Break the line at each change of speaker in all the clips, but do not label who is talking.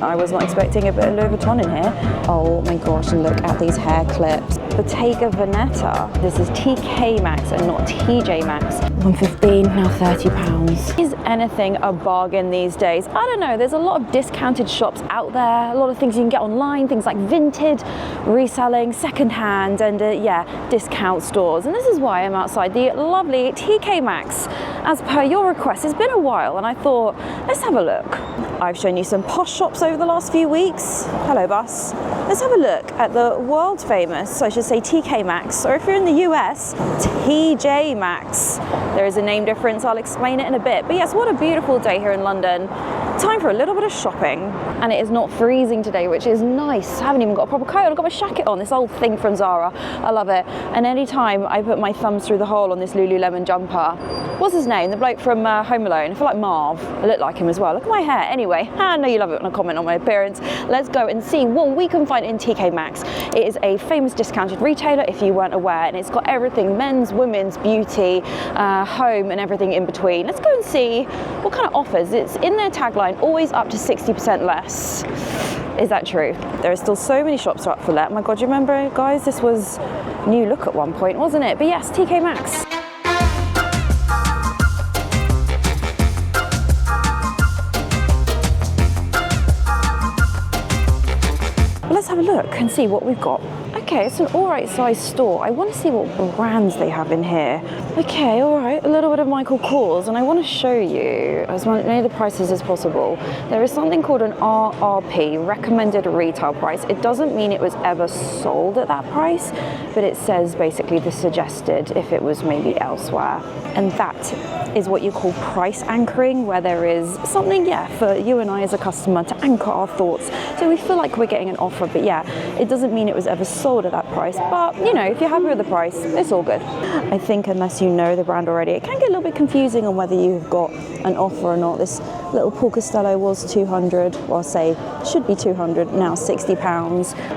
I was not expecting a bit of Louis Vuitton in here. Oh my gosh, look at these hair clips. Bottega Veneta. This is TK Maxx and not TJ Maxx. $115, now £30. Is anything a bargain these days? I don't know, there's a lot of discounted shops out there, a lot of things you can get online, things like Vinted, reselling, secondhand, and yeah, discount stores. And this is why I'm outside the lovely TK Maxx. As per your request, it's been a while and I thought, let's have a look. I've shown you some posh shops over the last few weeks. Hello, bus. Let's have a look at the world famous, so I should say TK Maxx, or if you're in the US, TJ Maxx. There is a name difference, I'll explain it in a bit. But yes, what a beautiful day here in London. Time for a little bit of shopping. And it is not freezing today, which is nice. I haven't even got a proper coat on, I've got my jacket on, this old thing from Zara. I love it. And anytime I put my thumbs through the hole on this Lululemon jumper, what's his name? The bloke from Home Alone. I feel like Marv. I look like him as well. Look at my hair. Anyway, I know you love it when I comment on my appearance. Let's go and see what we can find in TK Maxx. It is a famous discounted retailer, if you weren't aware, and it's got everything men's, women's, beauty, home, and everything in between. Let's go and see what kind of offers. It's in their tagline, always up to 60% less. Is that true? There are still so many shops up for let. Oh my God, you remember, guys? This was new look at one point, wasn't it? But yes, TK Maxx. Let's have a look and see what we've got. Okay, it's an alright sized store. I want to see what brands they have in here. Okay, alright, a little bit of Michael Kors, and I want to show you as many of the prices as possible. There is something called an RRP, recommended retail price. It doesn't mean it was ever sold at that price, but it says basically the suggested if it was maybe elsewhere. And that is what you call price anchoring, where there is something, yeah, for you and I as a customer to anchor our thoughts. So we feel like we're getting an offer, but yeah, it doesn't mean it was ever sold at that price. But you know, if you're happy with the price, it's all good. I think unless you know the brand already, it can get a little bit confusing on whether you've got an offer or not. This little Paul Costello was 200, well, I'll say should be 200, now £60.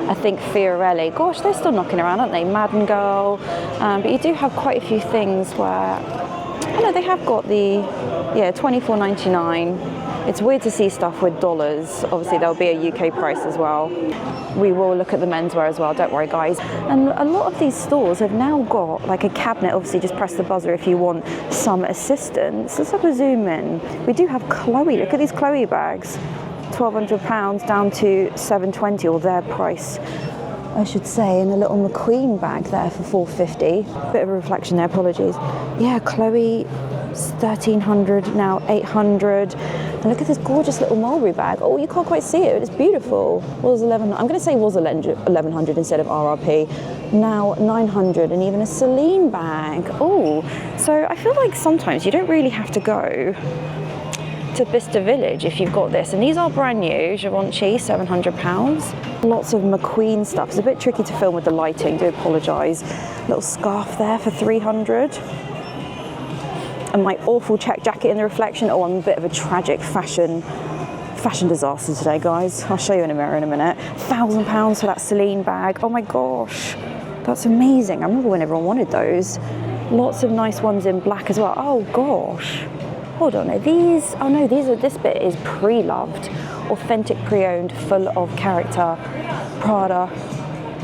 I think Fiorelli, gosh, they're still knocking around, aren't they? Madden Girl, but you do have quite a few things where, I know they have got the, yeah, $24.99. It's weird to see stuff with dollars. Obviously there'll be a UK price as well. We will look at the menswear as well, don't worry guys. And a lot of these stores have now got like a cabinet. Obviously just press the buzzer if you want some assistance. Let's have a zoom in. We do have Chloe, look at these Chloe bags. £1,200 down to $720, or their price, I should say, and a little McQueen bag there for $450. Bit of a reflection there, apologies. Yeah, Chloe, $1,300, now $800. And look at this gorgeous little mulberry bag. Oh, you can't quite see it, but it's beautiful. Was 11. I'm going to say was 1100 instead of RRP. Now 900, and even a Celine bag. Oh, so I feel like sometimes you don't really have to go to Bicester Village if you've got this. And these are brand new. Givenchy, £700. Lots of McQueen stuff. It's a bit tricky to film with the lighting, do apologise. Little scarf there for $300. And my awful check jacket in the reflection. Oh, I'm a bit of a tragic fashion disaster today, guys. I'll show you in a mirror in a minute. £1,000 for that Celine bag. Oh my gosh, that's amazing. I remember when everyone wanted those. Lots of nice ones in black as well. Oh gosh. Hold on, are these? Oh no, this bit is pre-loved. Authentic pre-owned, full of character. Prada,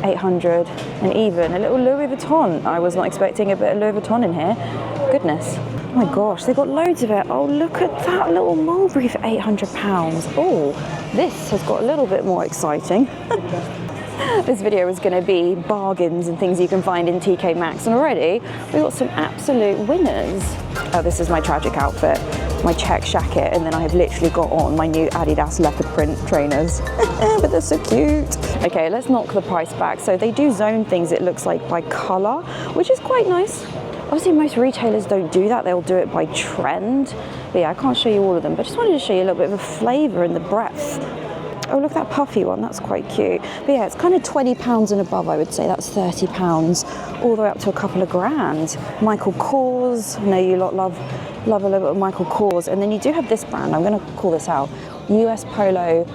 $800. And even a little Louis Vuitton. I was not expecting a bit of Louis Vuitton in here. Goodness. Oh my gosh, they've got loads of it. Oh, look at that little mulberry for £800. Oh, this has got a little bit more exciting. This video is going to be bargains and things you can find in TK Maxx, and already we've got some absolute winners. Oh, this is my tragic outfit, my check jacket, and then I have literally got on my new Adidas leopard print trainers. But they're so cute. Okay, let's knock the price back. So they do zone things, it looks like, by colour, which is quite nice. Obviously most retailers don't do that, they'll do it by trend. But yeah, I can't show you all of them, but I just wanted to show you a little bit of a flavour and the breadth. Oh, look at that puffy one, that's quite cute. But yeah, it's kind of £20 and above, I would say. That's £30, all the way up to a couple of grand. Michael Kors, I know you lot love a little bit of Michael Kors. And then you do have this brand, I'm going to call this out, US Polo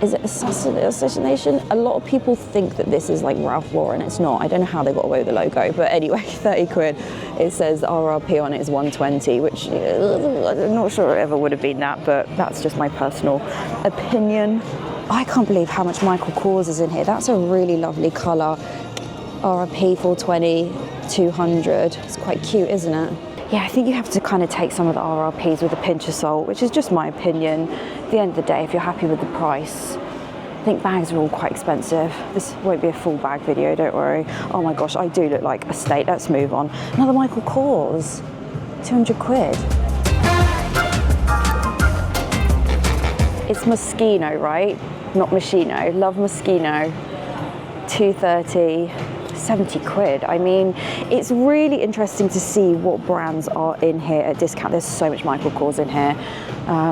Is it assassination? A lot of people think that this is like Ralph Lauren. It's not. I don't know how they got away with the logo, but anyway, 30 quid. It says the RRP on it is 120, which I'm not sure it ever would have been that, but that's just my personal opinion. I can't believe how much Michael Kors is in here. That's a really lovely colour. RRP 420, 200. It's quite cute, isn't it? Yeah, I think you have to kind of take some of the RRPs with a pinch of salt, which is just my opinion. At the end of the day, if you're happy with the price, I think bags are all quite expensive. This won't be a full bag video, don't worry. Oh my gosh, I do look like a state. Let's move on. Another Michael Kors, 200 quid. It's Moschino, right? Not Moschino. Love Moschino. 230. 70 quid. I mean, it's really interesting to see what brands are in here at discount. There's so much Michael Kors in here.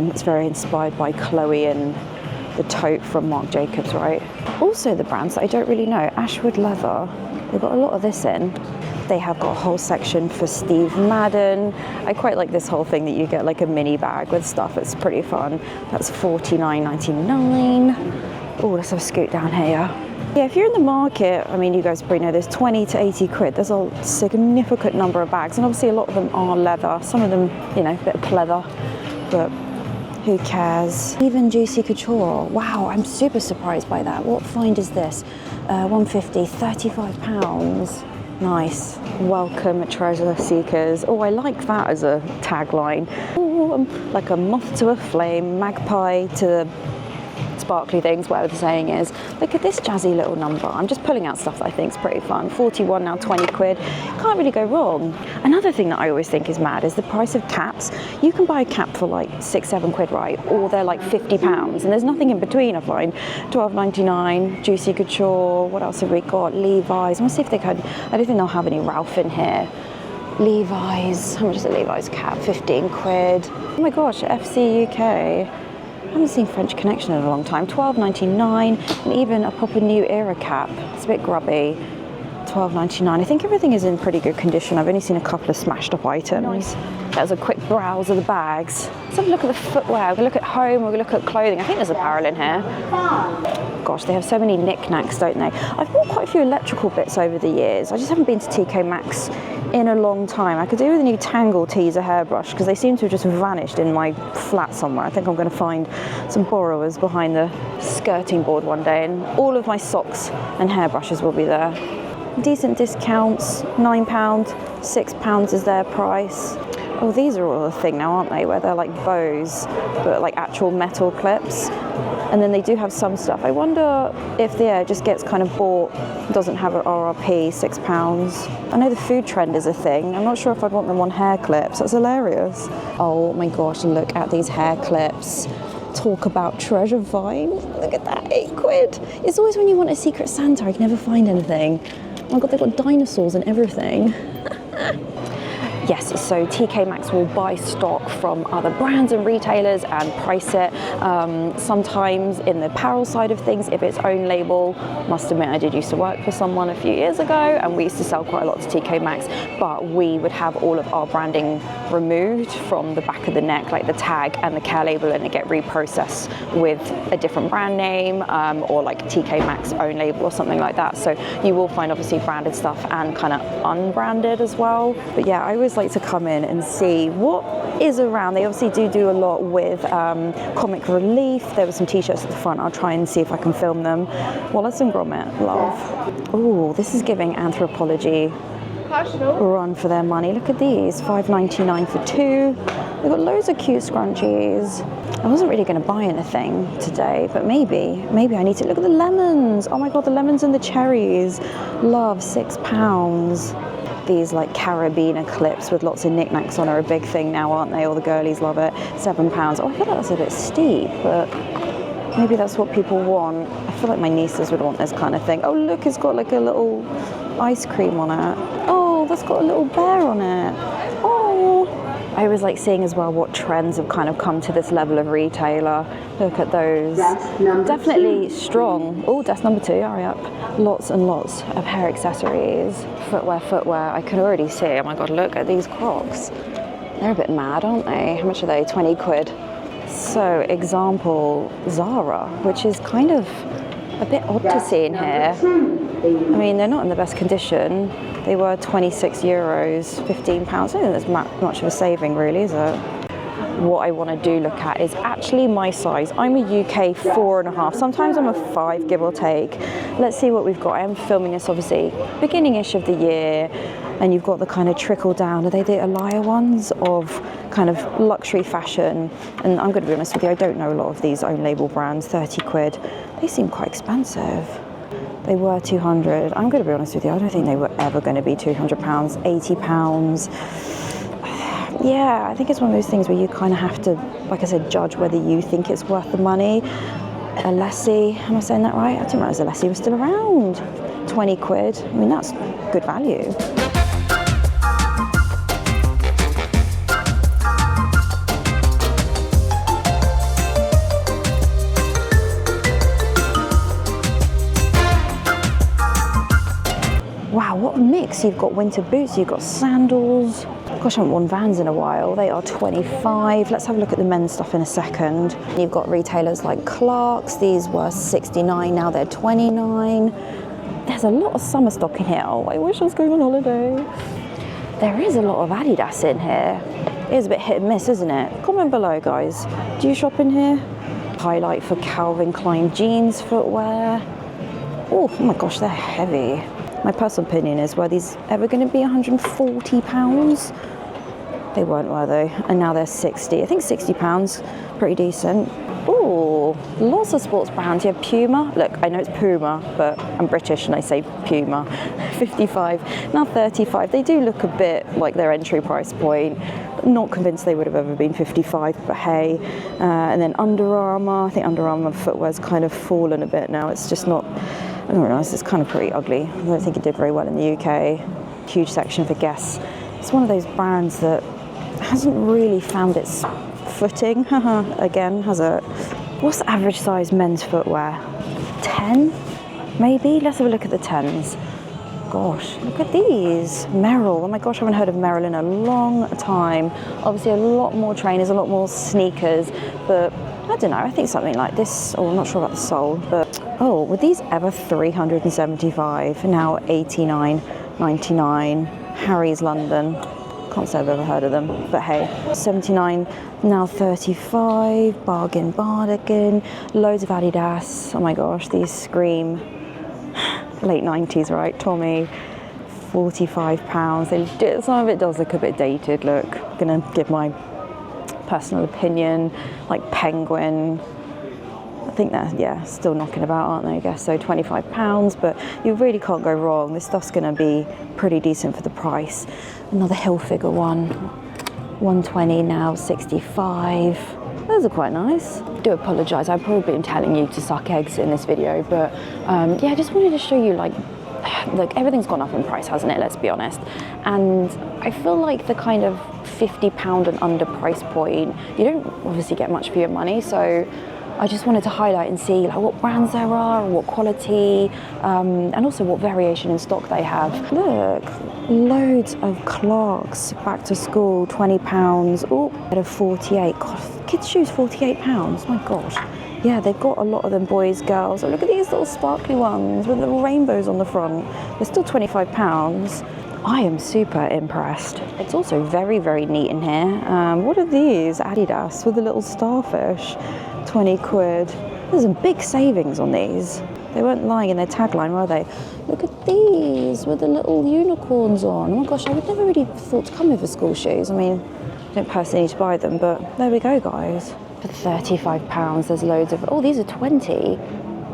It's very inspired by Chloe and the tote from Marc Jacobs, right? Also the brands that I don't really know. Ashwood Leather. They've got a lot of this in. They have got a whole section for Steve Madden. I quite like this whole thing that you get like a mini bag with stuff. It's pretty fun. That's $49.99. Oh, let's have a scoot down here. Yeah, if you're in the market, I mean, you guys probably know there's 20 to 80 quid. There's a significant number of bags, and obviously a lot of them are leather. Some of them, you know, a bit of pleather, but who cares? Even Juicy Couture. Wow, I'm super surprised by that. What find is this? 150, £35. Nice. Welcome, treasure seekers. Oh, I like that as a tagline. Oh, like a moth to a flame, magpie to sparkly things, whatever the saying is. Look at this jazzy little number. I'm just pulling out stuff that I think is pretty fun. 41 now, 20 quid. Can't really go wrong. Another thing that I always think is mad is the price of caps. You can buy a cap for like 6-7 quid, right? Or they're like £50, and there's nothing in between, I find. £12.99, Juicy Couture. What else have we got? Levi's. I want to see if they can. I don't think they'll have any Ralph in here. Levi's. How much is a Levi's cap? 15 quid. Oh my gosh, FC UK. I haven't seen French Connection in a long time. £12.99, and even a proper new era cap. It's a bit grubby. £12.99. I think everything is in pretty good condition. I've only seen a couple of smashed up items. That was a quick browse of the bags. Let's have a look at the footwear. We'll look at home, we'll look at clothing. I think there's apparel in here. Gosh, they have so many knickknacks, don't they? I've bought quite a few electrical bits over the years. I just haven't been to TK Maxx in a long time. I could do with a new Tangle teaser hairbrush because they seem to have just vanished in my flat somewhere. I think I'm going to find some borrowers behind the skirting board one day, and all of my socks and hairbrushes will be there. Decent discounts, £9, £6 is their price. Oh, these are all a thing now, aren't they? Where they're like bows, but like actual metal clips. And then they do have some stuff. I wonder if the just gets kind of bought, doesn't have an RRP, £6. I know the food trend is a thing. I'm not sure if I'd want them on hair clips. That's hilarious. Oh my gosh, look at these hair clips. Talk about treasure find. Look at that, 8 quid. It's always when you want a Secret Santa, I can never find anything. Oh my God, they've got dinosaurs and everything. Yes, so TK Maxx will buy stock from other brands and retailers and price it. Sometimes in the apparel side of things, if it's own label, must admit I did used to work for someone a few years ago, and we used to sell quite a lot to TK Maxx, but we would have all of our branding removed from the back of the neck, like the tag and the care label, and it get reprocessed with a different brand name or like TK Maxx own label or something like that. So you will find obviously branded stuff and kind of unbranded as well. But yeah, I always like to come in and see what is around. They obviously do a lot with comic relief. There were some t-shirts at the front. I'll try and see if I can film them. Wallace and Gromit, love. Oh, this is giving Anthropology a run for their money. Look at these, $5.99 for 2. They've got loads of cute scrunchies. I wasn't really going to buy anything today, but maybe I need to. Look at the lemons. Oh my God, the lemons and the cherries. Love, £6. These like carabiner clips with lots of knickknacks on are a big thing now, aren't they? All the girlies love it. £7. Oh, I feel like that's a bit steep, but maybe that's what people want. I feel like my nieces would want this kind of thing. Oh, look, it's got like a little ice cream on it. Oh, that's got a little bear on it. Oh. I always like seeing as well what trends have kind of come to this level of retailer. Look at those. Definitely strong. Oh, desk number 2, hurry up. Lots and lots of hair accessories. Footwear. I can already see. Oh my God, look at these Crocs. They're a bit mad, aren't they? How much are they? 20 quid. So, example, Zara, which is kind of a bit odd to see in here. I mean, they're not in the best condition. They were 26 euros, 15 pounds. I don't think that's much of a saving, really, is it? What I want to do look at is actually my size. I'm a UK 4.5. Sometimes I'm a 5, give or take. Let's see what we've got. I am filming this, obviously, beginning-ish of the year. And you've got the kind of trickle down. Are they the Alaya ones of kind of luxury fashion? And I'm going to be honest with you, I don't know a lot of these own label brands. 30 quid. They seem quite expensive. They were 200. I'm going to be honest with you, I don't think they were ever going to be 200 pounds, 80 pounds. Yeah, I think it's one of those things where you kind of have to, like I said, judge whether you think it's worth the money. Alessi, am I saying that right? I didn't realise Alessi was still around. 20 quid. I mean, that's good value. Wow, what a mix. You've got winter boots, you've got sandals. Gosh, I haven't worn Vans in a while. They are 25. Let's have a look at the men's stuff in a second. You've got retailers like Clark's. These were 69, now they're 29. There's a lot of summer stock in here. Oh, I wish I was going on holiday. There is a lot of Adidas in here. It is a bit hit and miss, isn't it? Comment below, guys. Do you shop in here? Highlight for Calvin Klein jeans footwear. Oh my gosh, they're heavy. My personal opinion is, were these ever going to be £140? They weren't, were they? And now they're 60. I think £60, pretty decent. Ooh, lots of sports brands. You have Puma. Look, I know it's Puma, but I'm British and I say Puma. 55, now 35. They do look a bit like their entry price point. Not convinced they would have ever been 55, but hey. And then Under Armour. I think Under Armour footwear's kind of fallen a bit now. It's just not, I don't realise, it's kind of pretty ugly. I don't think it did very well in the UK. Huge section for Guess. It's one of those brands that hasn't really found its footing, again, has it? What's the average size men's footwear? 10, maybe? Let's have a look at the 10s. Gosh, look at these. Merrell, oh my gosh, I haven't heard of Merrell in a long time. Obviously a lot more trainers, a lot more sneakers, but I don't know, I think something like this, or I'm not sure about the sole, but oh, were these ever 375? Now 89.99. Harry's London. Can't say I've ever heard of them, but hey. 79, now 35. Bargain. Loads of Adidas. Oh my gosh, these scream late 90s, right? Tommy. £45. Some of it does look a bit dated. Look, I'm gonna give my personal opinion. Like Penguin. I think they're, yeah, still knocking about, aren't they, I guess? So £25, but you really can't go wrong. This stuff's going to be pretty decent for the price. Another Hilfiger one, 120 now, 65. Those are quite nice. I do apologise, I've probably been telling you to suck eggs in this video, but yeah, I just wanted to show you, like, look, everything's gone up in price, hasn't it? Let's be honest. And I feel like the kind of £50 and under price point, you don't obviously get much for your money, so I just wanted to highlight and see like what brands there are, what quality, and also what variation in stock they have. Look, loads of Clark's back to school, £20. Oh, at a 48. God, kids' shoes, £48. My gosh. Yeah, they've got a lot of them, boys, girls. Oh, look at these little sparkly ones with little rainbows on the front. They're still £25. I am super impressed. It's also very, very neat in here. What are these? Adidas with a little starfish. 20 quid. There's some big savings on these. They weren't lying in their tagline, were they? Look at these with the little unicorns on. Oh my gosh, I would never really thought to come here for school shoes. I mean, I don't personally need to buy them, but there we go, guys. For £35, there's loads of, oh, these are 20.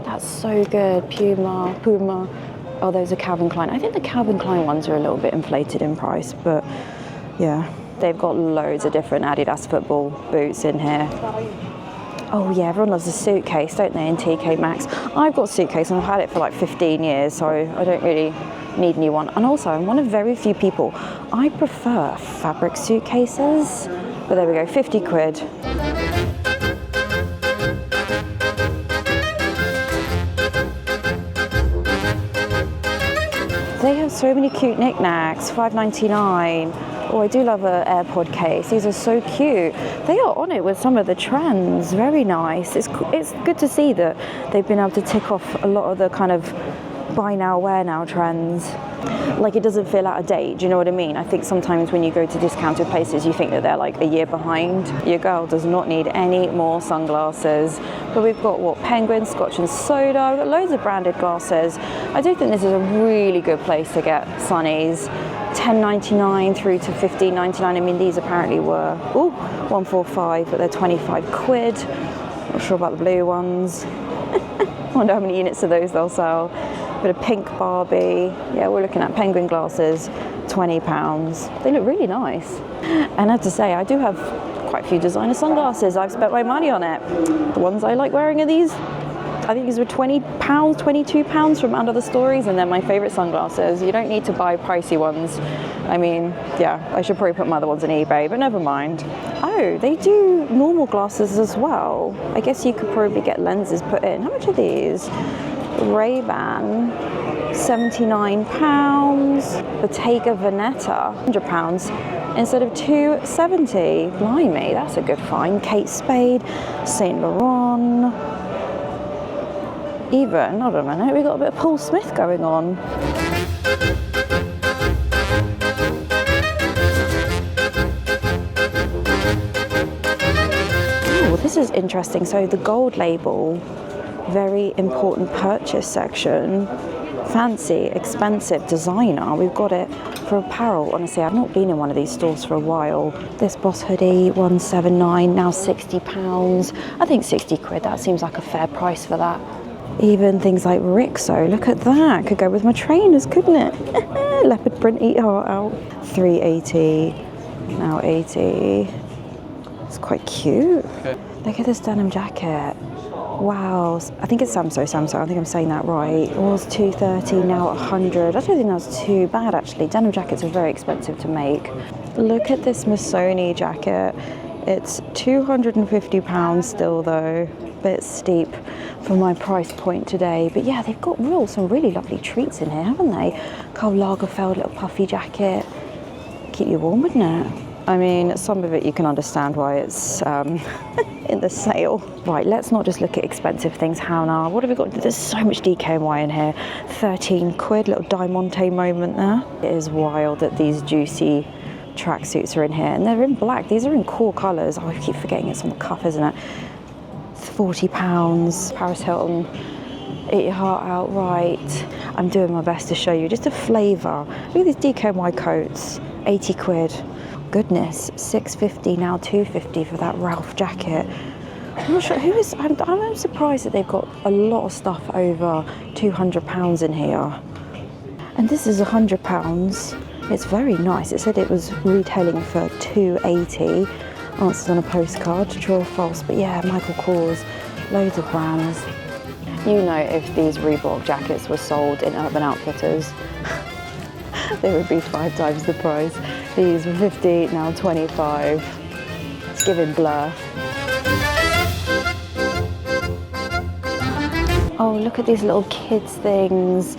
That's so good. Puma. Oh, those are Calvin Klein. I think the Calvin Klein ones are a little bit inflated in price, but yeah. They've got loads of different Adidas football boots in here. Oh yeah, everyone loves a suitcase, don't they, in TK Maxx? I've got a suitcase and I've had it for like 15 years, so I don't really need a new one. And also, I'm one of very few people, I prefer fabric suitcases. But there we go, 50 quid. They have so many cute knickknacks, £5.99. Oh, I do love an AirPod case. These are so cute. They are on it with some of the trends. Very nice. It's good to see that they've been able to tick off a lot of the kind of buy now, wear now trends. Like, it doesn't feel out of date, do you know what I mean? I think sometimes when you go to discounted places, you think that they're like a year behind. Your girl does not need any more sunglasses. But we've got, what, Penguin, Scotch and Soda. We've got loads of branded glasses. I do think this is a really good place to get sunnies. $10.99 through to $15.99. I mean, these apparently were, $145, but they're 25 quid. Not sure about the blue ones. Wonder how many units of those they'll sell. Bit of pink Barbie. Yeah, we're looking at Penguin glasses, £20. They look really nice. And I have to say, I do have quite a few designer sunglasses. I've spent my money on it. The ones I like wearing are these. I think these were £20, £22 from Under the Stories, and they're my favourite sunglasses. You don't need to buy pricey ones. I mean, yeah, I should probably put my other ones on eBay, but never mind. Oh, they do normal glasses as well. I guess you could probably get lenses put in. How much are these? Ray-Ban, £79. Bottega Veneta, £100 instead of £270. Blimey, that's a good find. Kate Spade, Saint Laurent. Even, hold on a minute, we've got a bit of Paul Smith going on. Oh, this is interesting. So the gold label, very important purchase section. Fancy, expensive, designer. We've got it for apparel. Honestly, I've not been in one of these stores for a while. This Boss hoodie, $179, now £60. I think 60 quid, that seems like a fair price for that. Even things like Rixo, look at that. Could go with my trainers, couldn't it? Leopard print, eat heart out. $3.80, now $80. It's quite cute. Okay. Look at this denim jacket. Wow, I think it's Samso, I think I'm saying that right. It was $230, now $100. I don't think that's too bad actually. Denim jackets are very expensive to make. Look at this Missoni jacket. It's £250 still though. Bit steep for my price point today. But yeah, they've got some really lovely treats in here, haven't they? Karl Lagerfeld little puffy jacket. Keep you warm, wouldn't it? I mean, some of it you can understand why it's in the sale. Right, let's not just look at expensive things. Hannah, what have we got? There's so much DKNY in here. 13 quid, little Diamante moment there. It is wild that these juicy tracksuits are in here, and they're in black. These are in core colours. Oh, I keep forgetting it's on the cuff, isn't it? It's £40. Paris Hilton, eat your heart out. Right, I'm doing my best to show you just a flavour. Look at these DKNY coats, 80 quid. Goodness, $6.50, now $2.50 for that Ralph jacket. I'm not sure who is. I'm surprised that they've got a lot of stuff over £200 in here. And this is £100. It's very nice. It said it was retailing for $2.80. Answers on a postcard, true or false. But yeah, Michael Kors, loads of brands. You know, if these Reebok jackets were sold in Urban Outfitters, they would be 5 times the price. These were 50, now 25. It's giving Blur. Oh, look at these little kids things.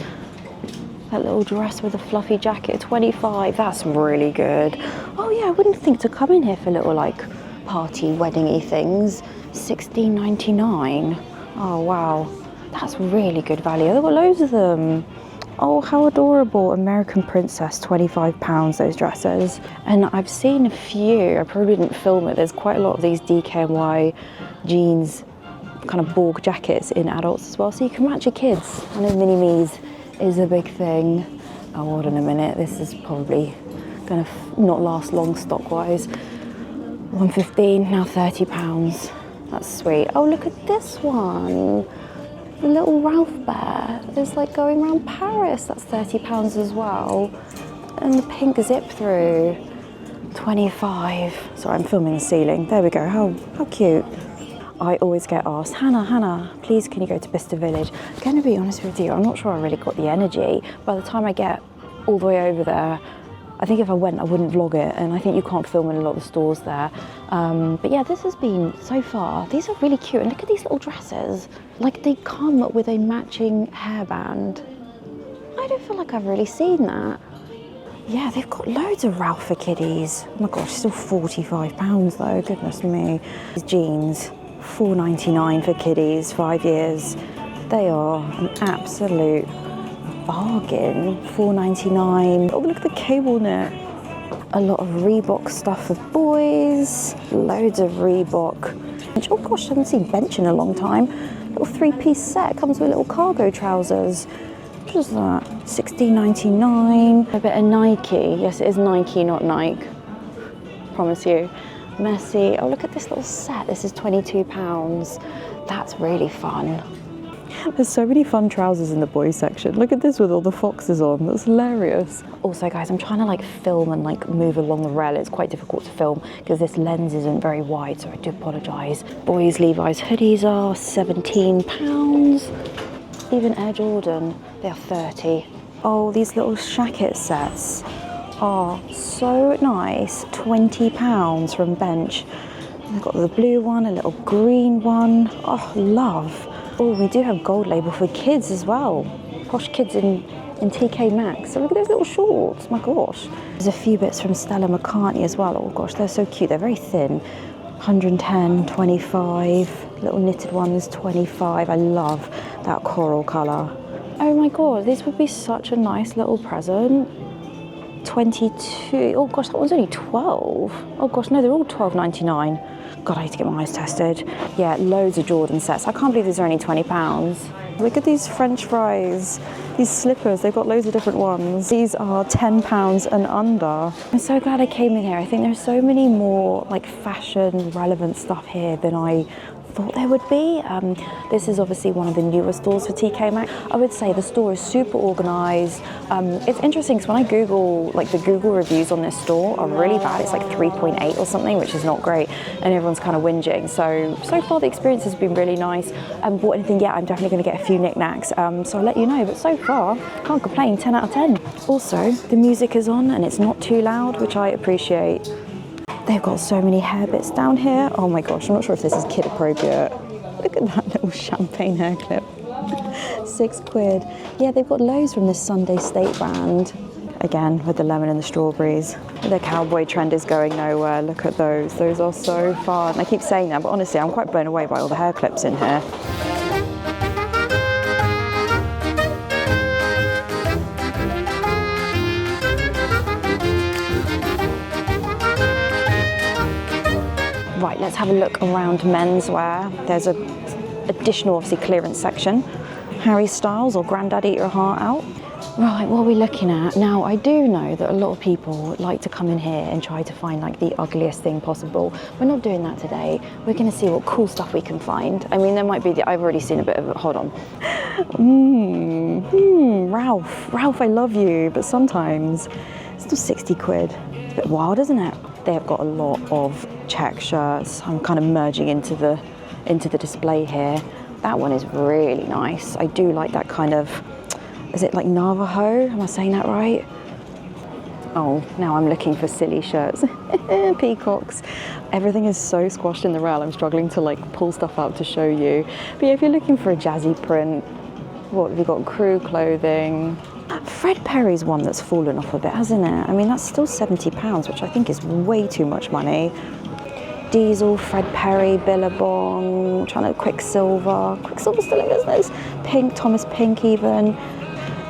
That little dress with a fluffy jacket, 25. That's really good. Oh yeah, I wouldn't think to come in here for little like party, wedding-y things. $16.99. Oh wow, that's really good value. They've got loads of them. Oh, how adorable. American Princess, £25, those dresses. And I've seen a few, I probably didn't film it, there's quite a lot of these DKNY jeans, kind of Borg jackets in adults as well, so you can match your kids. I know mini-me's is a big thing. Oh, hold on a minute, this is probably gonna not last long stock-wise. $115, now £30. That's sweet. Oh, look at this one. The little Ralph bear is like going around Paris. That's £30 as well. And the pink zip through, 25. Sorry, I'm filming the ceiling. There we go. How cute. I always get asked, Hannah, please can you go to Bicester Village? I'm going to be honest with you, I'm not sure I really got the energy. By the time I get all the way over there, I think if I went, I wouldn't vlog it, and I think you can't film in a lot of the stores there. But yeah, this has been, so far, these are really cute. And look at these little dresses. Like, they come with a matching hairband. I don't feel like I've really seen that. Yeah, they've got loads of Ralph for kiddies. Oh my gosh, still £45 though, goodness me. These jeans, $4.99 for kiddies, 5 years. They are an absolute bargain, $4.99. Oh, look at the cable knit. A lot of Reebok stuff for boys, loads of Reebok. Oh gosh, I haven't seen Bench in a long time. Little 3-piece set, comes with little cargo trousers. What is that? $16.99. A bit of Nike. Yes, it is Nike, not Nike. Promise you. Messy. Oh, look at this little set. This is £22. That's really fun. There's so many fun trousers in the boys section. Look at this with all the foxes on. That's hilarious. Also, guys, I'm trying to like film and like move along the rail. It's quite difficult to film because this lens isn't very wide, so I do apologise. Boys Levi's hoodies are £17. Even Air Jordan, they are 30. Oh, these little shacket sets are so nice. £20 from Bench. They've got the blue one, a little green one. Oh, love. Oh, we do have gold label for kids as well. Posh kids in TK Maxx. So look at those little shorts, my gosh. There's a few bits from Stella McCartney as well. Oh gosh, they're so cute. They're very thin. 110, 25. Little knitted ones, 25. I love that coral colour. Oh my god, this would be such a nice little present. 22. Oh gosh, that one's only 12. Oh gosh, no, they're all $12.99. God, I need to get my eyes tested. Yeah, loads of Jordan sets. I can't believe these are only £20. Look at these French fries. These slippers, they've got loads of different ones. These are £10 and under. I'm so glad I came in here. I think there's so many more like fashion relevant stuff here than I thought there would be. This is obviously one of the newer stores for TK Maxx. I would say the store is super organised. It's interesting because when I Google, like the Google reviews on this store are really bad. It's like 3.8 or something, which is not great. And everyone's kind of whinging. So far the experience has been really nice. I haven't bought anything yet. I'm definitely going to get a few knickknacks. So I'll let you know. But so far, can't complain, 10 out of 10. Also, the music is on and it's not too loud, which I appreciate. They've got so many hair bits down here. Oh my gosh, I'm not sure if this is kid appropriate. Look at that little champagne hair clip. £6. Yeah, they've got loads from this Sunday State brand. Again, with the lemon and the strawberries. The cowboy trend is going nowhere. Look at those. Those are so fun. I keep saying that, but honestly, I'm quite blown away by all the hair clips in here. Right, let's have a look around menswear. There's a additional, obviously, clearance section. Harry Styles or Grandad Eat Your Heart Out. Right, what are we looking at? Now, I do know that a lot of people like to come in here and try to find like the ugliest thing possible. We're not doing that today. We're going to see what cool stuff we can find. I mean, there might be, I've already seen a bit of it. Hold on. Ralph, I love you, but sometimes it's still £60. It's a bit wild, isn't it? They have got a lot of check shirts. I'm kind of merging into the display here. That one is really nice. I do like that kind of, is it like Navajo? Am I saying that right? Oh, now I'm looking for silly shirts. Peacocks. Everything is so squashed in the rail. I'm struggling to like pull stuff out to show you. But yeah, if you're looking for a jazzy print, what have you got? Crew clothing. Fred Perry's one that's fallen off a bit, hasn't it? I mean, that's still £70, which I think is way too much money. Diesel, Fred Perry, Billabong, trying to Quicksilver. Quicksilver's still in business. Pink, Thomas Pink even.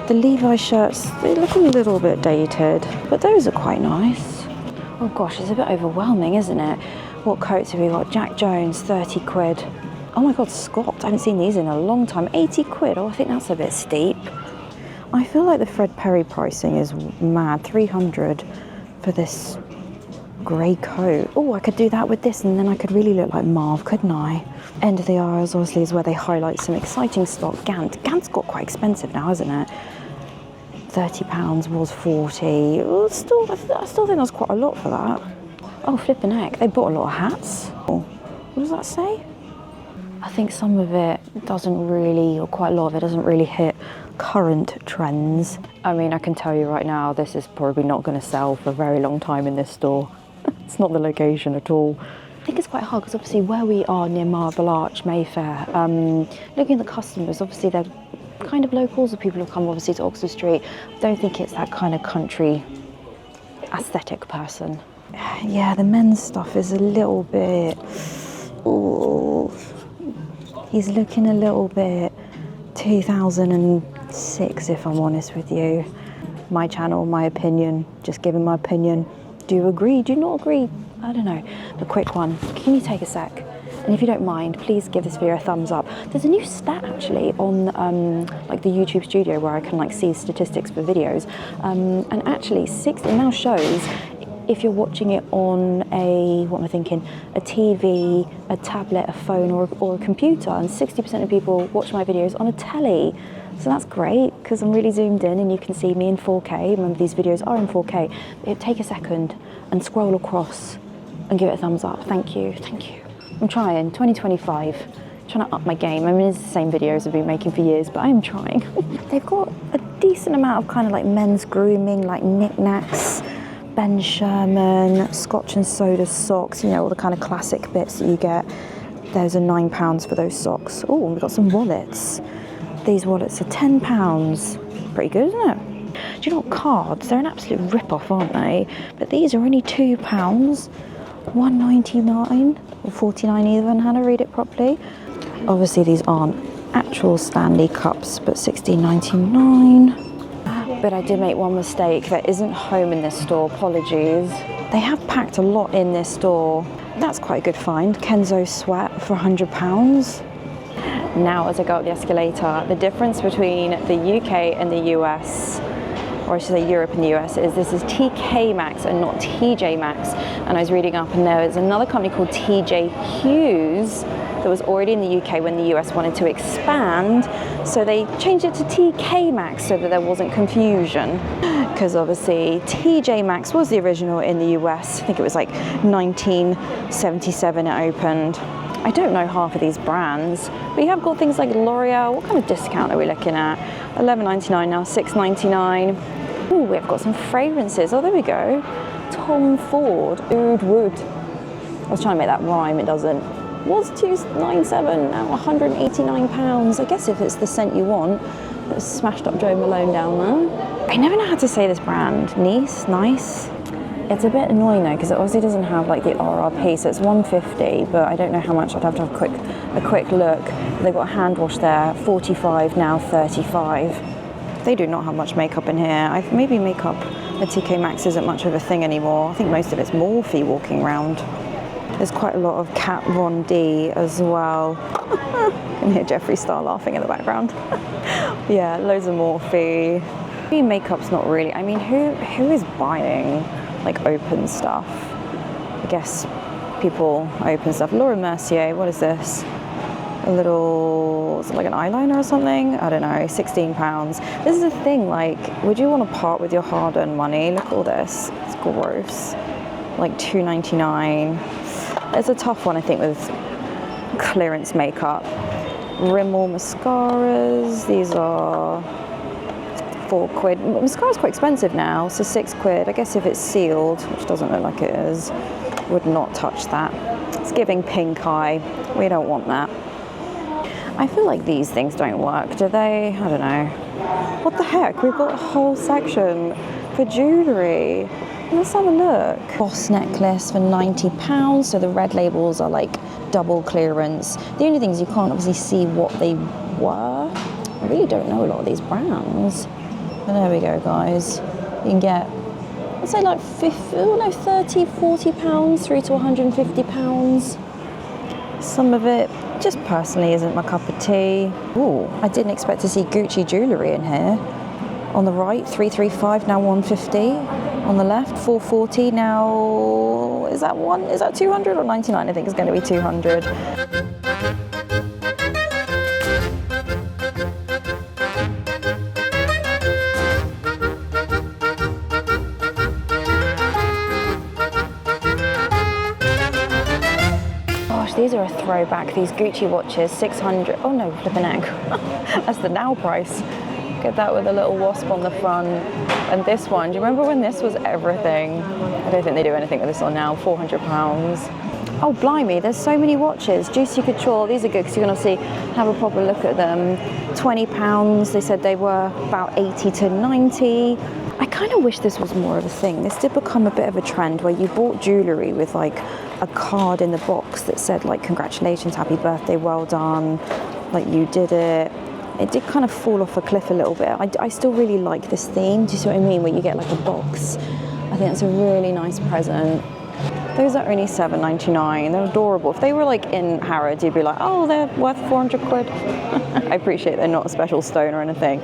The Levi shirts, they look a little bit dated, but those are quite nice. Oh gosh, it's a bit overwhelming, isn't it? What coats have we got? Jack Jones, £30. Oh my God, Scott, I haven't seen these in a long time. £80. Oh, I think that's a bit steep. I feel like the Fred Perry pricing is mad. £300 for this grey coat. Oh, I could do that with this and then I could really look like Marv, couldn't I? End of the aisles obviously is where they highlight some exciting stock. Gant's got quite expensive now, hasn't it? £30 was 40. Oh, I still think that's quite a lot for that. Oh, flipping heck, they bought a lot of hats. Oh, what does that say? I think some of it doesn't really, or quite a lot of it doesn't really hit current trends. I mean, I can tell you right now, this is probably not going to sell for a very long time in this store. It's not the location at all. I think it's quite hard because obviously where we are near Marble Arch, Mayfair, looking at the customers, obviously they're kind of locals, or people have come obviously to Oxford Street. I don't think it's that kind of country aesthetic person. Yeah, the men's stuff is a little bit, ooh, he's looking a little bit 2006, if I'm honest with you. My channel, my opinion, just giving my opinion. Do you agree? Do you not agree? I don't know. The quick one, can you take a sec? And if you don't mind, please give this video a thumbs up. There's a new stat actually on like the YouTube studio where I can like see statistics for videos. And actually it now shows if you're watching it on a, what am I thinking, a TV, a tablet, a phone or a computer, and 60% of people watch my videos on a telly. So that's great because I'm really zoomed in and you can see me in 4K. Remember, these videos are in 4K. Take a second and scroll across and give it a thumbs up. Thank you, thank you. I'm trying, 2025, trying to up my game. I mean, it's the same videos I've been making for years, but I am trying. They've got a decent amount of kind of like men's grooming, like knickknacks, Ben Sherman, Scotch and soda socks, you know, all the kind of classic bits that you get. Those are £9 for those socks. Oh, we've got some wallets. These wallets are £10. Pretty good, isn't it? Do you know what, cards? They're an absolute rip-off, aren't they? But these are only £2, $1.99 or 49 even. Hannah, read it properly. Obviously, these aren't actual Stanley cups, but $16.99. But I did make one mistake. There isn't home in this store. Apologies. They have packed a lot in this store. That's quite a good find. Kenzo sweat for £100. Now, as I go up the escalator, the difference between the UK and the US, or I should say Europe and the US, is this is TK Maxx and not TJ Maxx. And I was reading up and there is another company called TJ Hughes that was already in the UK when the US wanted to expand. So they changed it to TK Maxx so that there wasn't confusion. Because obviously TJ Maxx was the original in the US. I think it was like 1977 it opened. I don't know half of these brands. We have got things like L'Oreal. What kind of discount are we looking at? $11.99 now, $6.99. Ooh, we've got some fragrances. Oh, there we go. Tom Ford, Oud Wood. I was trying to make that rhyme, it doesn't. Was $2.97, now £189. I guess if it's the scent you want. There's smashed up Joe Malone down there. I never know how to say this brand. Nice. It's a bit annoying though, because it obviously doesn't have like the RRP, so it's $150, but I don't know how much. I'd have to have a quick look. They've got a hand wash there, $45, now $35. They do not have much makeup in here. Maybe makeup at TK Maxx isn't much of a thing anymore. I think most of it's Morphe walking around. There's quite a lot of Kat Von D as well. You can hear Jeffree Star laughing in the background. Yeah, loads of Morphe. Makeup's not really, I mean, who is buying like open stuff? I guess people open stuff. Laura Mercier, what is this? A little, is it like an eyeliner or something? I don't know, £16. This is the thing, like, would you want to part with your hard-earned money? Look at all this, it's gross. Like $2.99. It's a tough one, I think, with clearance makeup. Rimmel mascaras, these are £4. Mascara's quite expensive now, so £6. I guess if it's sealed, which doesn't look like it is, would not touch that. It's giving pink eye. We don't want that. I feel like these things don't work, do they? I don't know. What the heck? We've got a whole section for jewellery. Let's have a look. Boss necklace for £90, so the red labels are like double clearance. The only thing is you can't obviously see what they were. I really don't know a lot of these brands. But there we go, guys. You can get, I'd say like 30, £40 through to £150. Some of it just personally isn't my cup of tea. Ooh, I didn't expect to see Gucci jewellery in here. On the right, $335, now $150. On the left, $440, now, is that 200 or 99? I think it's going to be 200. These are a throwback, these Gucci watches, 600, oh no, flipping egg. That's the now price. Get that with a little wasp on the front. And this one, do you remember when this was everything? I don't think they do anything with this on now, £400. Oh blimey, there's so many watches. Juicy Couture, these are good because you can obviously have a proper look at them. £20, they said they were about 80 to 90. I kind of wish this was more of a thing. This did become a bit of a trend where you bought jewellery with like a card in the box that said like, congratulations, happy birthday, well done, like you did it. It did kind of fall off a cliff a little bit. I still really like this theme. Do you see what I mean? Where you get like a box. I think it's a really nice present. Those are only $7.99. They're adorable. If they were like in Harrods, you'd be like, oh, they're worth 400 quid. I appreciate they're not a special stone or anything.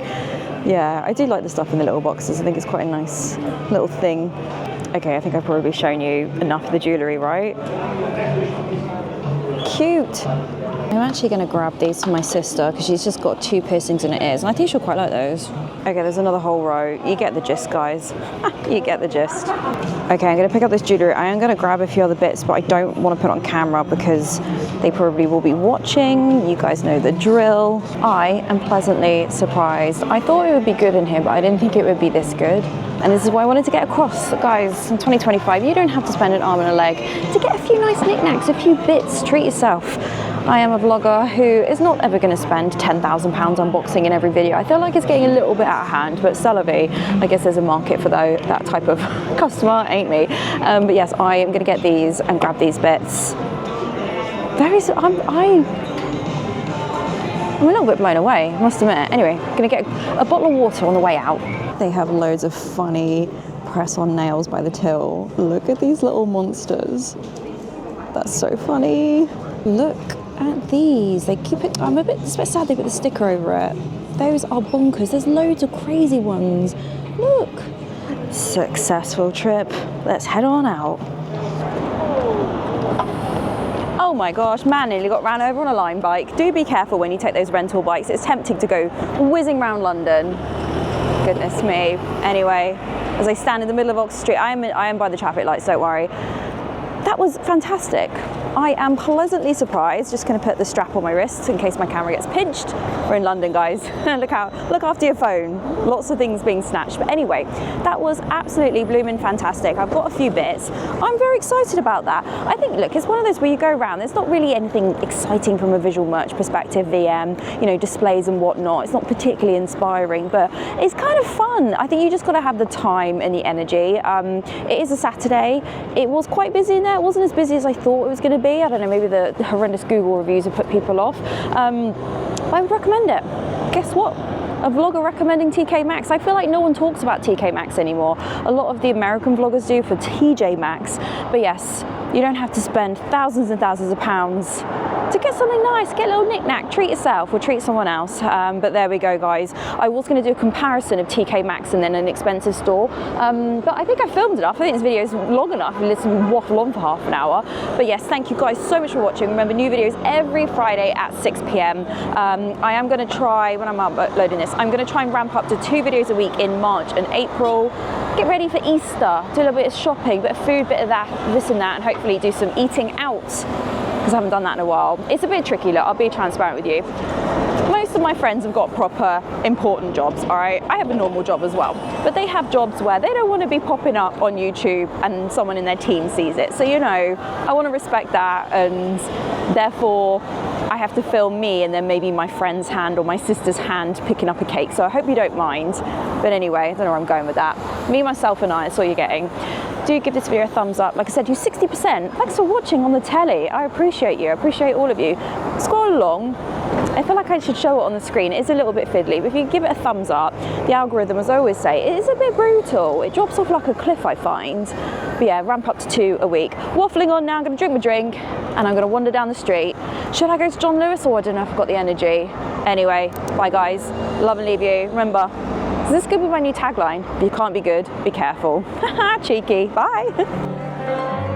Yeah, I do like the stuff in the little boxes. I think it's quite a nice little thing. Okay, I think I've probably shown you enough of the jewellery, right? Cute. I'm actually going to grab these for my sister because she's just got 2 piercings in her ears and I think she'll quite like those. Okay, there's another whole row. You get the gist, guys. You get the gist. Okay, I'm going to pick up this jewellery. I am going to grab a few other bits, but I don't want to put on camera because they probably will be watching. You guys know the drill. I am pleasantly surprised. I thought it would be good in here, but I didn't think it would be this good. And this is why I wanted to get across. Guys, in 2025, you don't have to spend an arm and a leg to get a few nice knickknacks, a few bits. Treat yourself. I am a vlogger who is not ever going to spend £10,000 unboxing in every video. I feel like it's getting a little bit out of hand, but c'est la vie. I guess there's a market for that type of customer, ain't me? But yes, I am going to get these and grab these bits. I'm a little bit blown away, I must admit. Anyway, I'm going to get a bottle of water on the way out. They have loads of funny press-on nails by the till. Look at these little monsters. That's so funny. Look at these. They keep it. I'm a bit sad they put the sticker over it. Those are bonkers. There's loads of crazy ones. Look. Successful trip. Let's head on out. Oh my gosh, man nearly got ran over on a Lime bike. Do be careful when you take those rental bikes. It's tempting to go whizzing around London. Goodness me. Anyway, as I stand in the middle of Oxford Street, I am by the traffic lights, don't worry. That was fantastic. I am pleasantly surprised. Just going to put the strap on my wrist in case my camera gets pinched. We're in London, guys. Look after your phone. Lots of things being snatched. But anyway, that was absolutely blooming fantastic. I've got a few bits. I'm very excited about that. I think, look, it's one of those where you go around, there's not really anything exciting from a visual merch perspective, VM, you know, displays and whatnot. It's not particularly inspiring, but it's kind of fun. I think you just got to have the time and the energy. It is a Saturday. It was quite busy in there. It wasn't as busy as I thought it was going to be. I don't know, maybe the horrendous Google reviews have put people off. I would recommend it. Guess what? A vlogger recommending TK Maxx. I feel like no one talks about TK Maxx anymore. A lot of the American vloggers do for TJ Maxx. But yes, you don't have to spend thousands and thousands of pounds to get something nice, get a little knick-knack, treat yourself or treat someone else. But there we go, guys. I was going to do a comparison of TK Maxx and then an expensive store, but I think I filmed enough. I think this video is long enough and listen waffle on for half an hour. But yes, thank you guys so much for watching. Remember, new videos every Friday at 6 p.m. I am going to try, when I'm uploading this, I'm going to try and ramp up to 2 videos a week in March and April. Get ready for Easter, do a little bit of shopping, bit of food, bit of that, this and that, and hopefully do some eating out, because I haven't done that in a while. It's a bit tricky, look, I'll be transparent with you. Most of my friends have got proper important jobs, all right? I have a normal job as well, but they have jobs where they don't want to be popping up on YouTube and someone in their team sees it. So, you know, I want to respect that, and therefore I have to film me and then maybe my friend's hand or my sister's hand picking up a cake. So I hope you don't mind. But anyway, I don't know where I'm going with that. Me, myself and I, that's all you're getting. Do give this video a thumbs up. Like I said, you 60%. Thanks for watching on the telly. I appreciate you. I appreciate all of you. Scroll along. I feel like I should show it on the screen. It is a little bit fiddly, but if you give it a thumbs up, the algorithm, as I always say, it is a bit brutal. It drops off like a cliff, I find. But yeah, ramp up to 2 a week. Waffling on now, I'm going to drink my drink and I'm going to wander down the street. Should I go to John Lewis, or I don't know if I've got the energy. Anyway, bye guys. Love and leave you. Remember, so this could be my new tagline. If you can't be good, be careful. Cheeky. Bye.